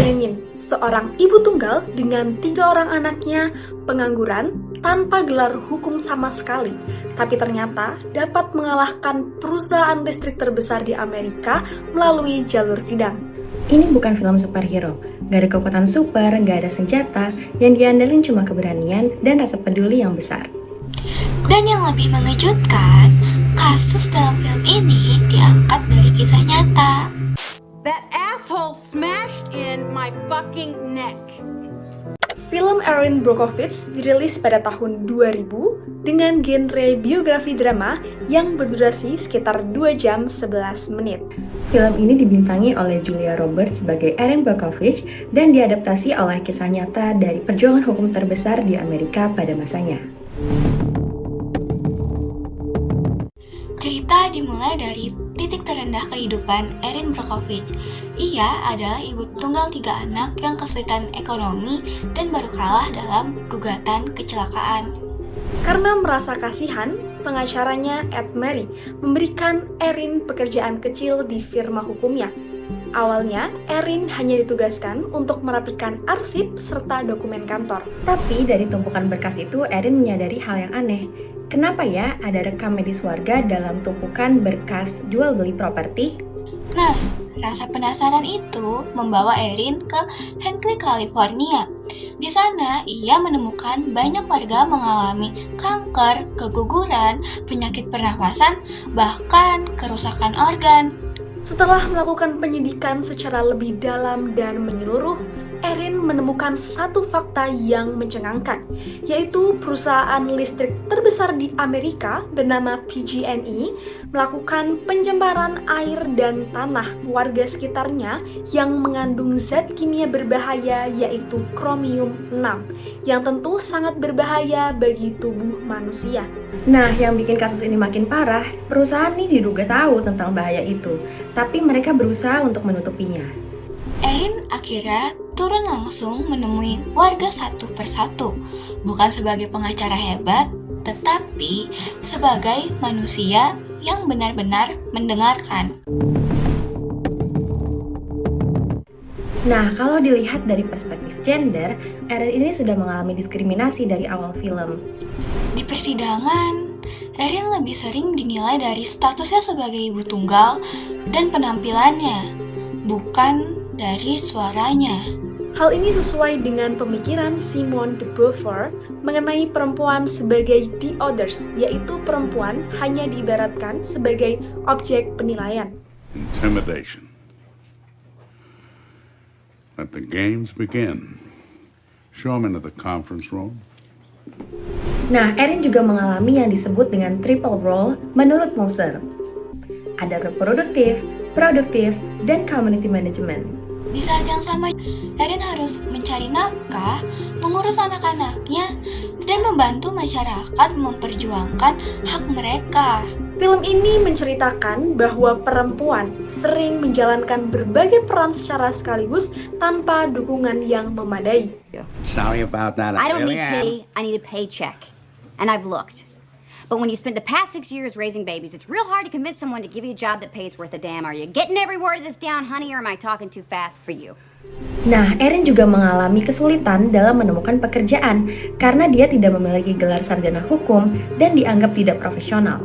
Bayangin, seorang ibu tunggal dengan 3 orang anaknya, pengangguran, tanpa gelar hukum sama sekali, tapi ternyata dapat mengalahkan perusahaan listrik terbesar di Amerika melalui jalur sidang. Ini bukan film superhero, gak ada kekuatan super, gak ada senjata, yang diandalin cuma keberanian dan rasa peduli yang besar. Dan yang lebih mengejutkan, kasus dalam film ini diangkat dari kisah nyata. That asshole smashed in my fucking neck. Film Erin Brockovich dirilis pada tahun 2000 dengan genre biografi drama yang berdurasi sekitar 2 jam 11 menit. Film ini dibintangi oleh Julia Roberts sebagai Erin Brockovich dan diadaptasi oleh kisah nyata dari perjuangan hukum terbesar di Amerika pada masanya. Cerita dimulai dari titik terendah kehidupan Erin Brockovich. Ia adalah ibu tunggal 3 anak yang kesulitan ekonomi dan baru kalah dalam gugatan kecelakaan. Karena merasa kasihan, pengacaranya Ed Mary memberikan Erin pekerjaan kecil di firma hukumnya. Awalnya, Erin hanya ditugaskan untuk merapikan arsip serta dokumen kantor. Tapi dari tumpukan berkas itu, Erin menyadari hal yang aneh. Kenapa ya ada rekam medis warga dalam tumpukan berkas jual beli properti? Nah, rasa penasaran itu membawa Erin ke Hinckley, California. Di sana, ia menemukan banyak warga mengalami kanker, keguguran, penyakit pernafasan, bahkan kerusakan organ. Setelah melakukan penyidikan secara lebih dalam dan menyeluruh, Erin menemukan satu fakta yang mencengangkan, yaitu perusahaan listrik terbesar di Amerika bernama PG&E melakukan pencemaran air dan tanah warga sekitarnya yang mengandung zat kimia berbahaya yaitu kromium 6, yang tentu sangat berbahaya bagi tubuh manusia. Nah, yang bikin kasus ini makin parah, perusahaan ini diduga tahu tentang bahaya itu, tapi mereka berusaha untuk menutupinya. Erin akhirnya turun langsung menemui warga satu persatu, bukan sebagai pengacara hebat, tetapi sebagai manusia yang benar-benar mendengarkan. Nah, kalau dilihat dari perspektif gender, Erin ini sudah mengalami diskriminasi dari awal film. Di persidangan, Erin lebih sering dinilai dari statusnya sebagai ibu tunggal dan penampilannya, bukan dari suaranya. Hal ini sesuai dengan pemikiran Simone de Beauvoir mengenai perempuan sebagai the others, yaitu perempuan hanya diibaratkan sebagai objek penilaian. Intimidation. Let the games begin. Show them into the conference room. Nah, Erin juga mengalami yang disebut dengan triple role menurut Moser. Ada reproduktif, produktif, dan community management. Di saat yang sama, Erin harus mencari nafkah, mengurus anak-anaknya, dan membantu masyarakat memperjuangkan hak mereka. Film ini menceritakan bahwa perempuan sering menjalankan berbagai peran secara sekaligus tanpa dukungan yang memadai. Sorry about that. I don't need pity, I need a paycheck. And I've looked. But when you spent the past 6 years raising babies, it's real hard to convince someone to give you a job that pays worth a damn. Are you getting every word of this down, honey, or am I talking too fast for you? Nah, Erin juga mengalami kesulitan dalam menemukan pekerjaan karena dia tidak memiliki gelar sarjana hukum dan dianggap tidak profesional.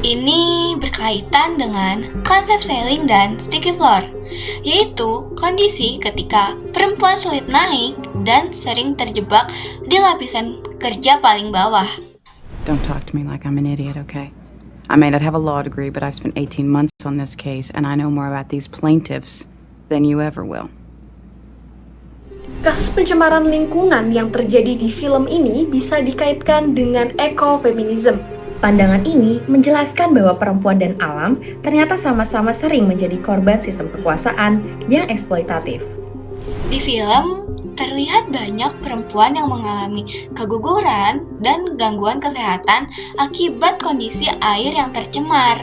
Ini berkaitan dengan konsep ceiling dan sticky floor, yaitu kondisi ketika perempuan sulit naik dan sering terjebak di lapisan kerja paling bawah. Don't talk to me like I'm an idiot, okay? I may not have a law degree, but I've spent 18 months on this case, and I know more about these plaintiffs than you ever will. Kasus pencemaran lingkungan yang terjadi di film ini bisa dikaitkan dengan ekofeminisme. Pandangan ini menjelaskan bahwa perempuan dan alam ternyata sama-sama sering menjadi korban sistem kekuasaan yang eksploitatif. Di film, terlihat banyak perempuan yang mengalami keguguran dan gangguan kesehatan akibat kondisi air yang tercemar.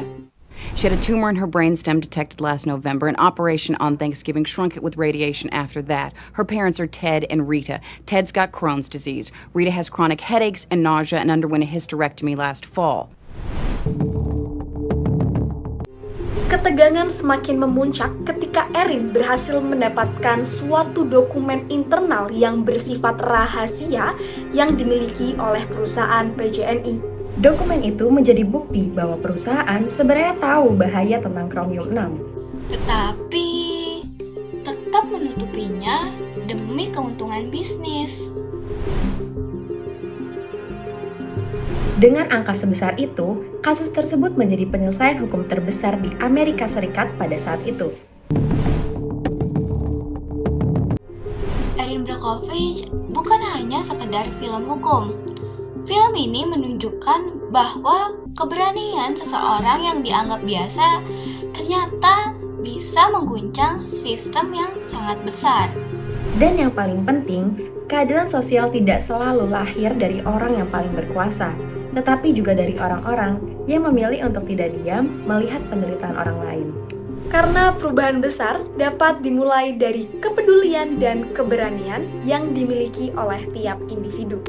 She had a tumor in her brainstem detected last November. An operation on Thanksgiving shrunk it with radiation after that. Her parents are Ted and Rita. Ted's got Crohn's disease. Rita has chronic headaches and nausea and underwent a hysterectomy last fall. Ketegangan semakin memuncak ketika Erin berhasil mendapatkan suatu dokumen internal yang bersifat rahasia yang dimiliki oleh perusahaan PG&E. Dokumen itu menjadi bukti bahwa perusahaan sebenarnya tahu bahaya tentang Chromium 6. Tetapi tetap menutupinya demi keuntungan bisnis. Dengan angka sebesar itu, kasus tersebut menjadi penyelesaian hukum terbesar di Amerika Serikat pada saat itu. Erin Brockovich bukan hanya sekedar film hukum. Film ini menunjukkan bahwa keberanian seseorang yang dianggap biasa ternyata bisa mengguncang sistem yang sangat besar. Dan yang paling penting, keadilan sosial tidak selalu lahir dari orang yang paling berkuasa, tetapi juga dari orang-orang yang memilih untuk tidak diam melihat penderitaan orang lain. Karena perubahan besar dapat dimulai dari kepedulian dan keberanian yang dimiliki oleh tiap individu.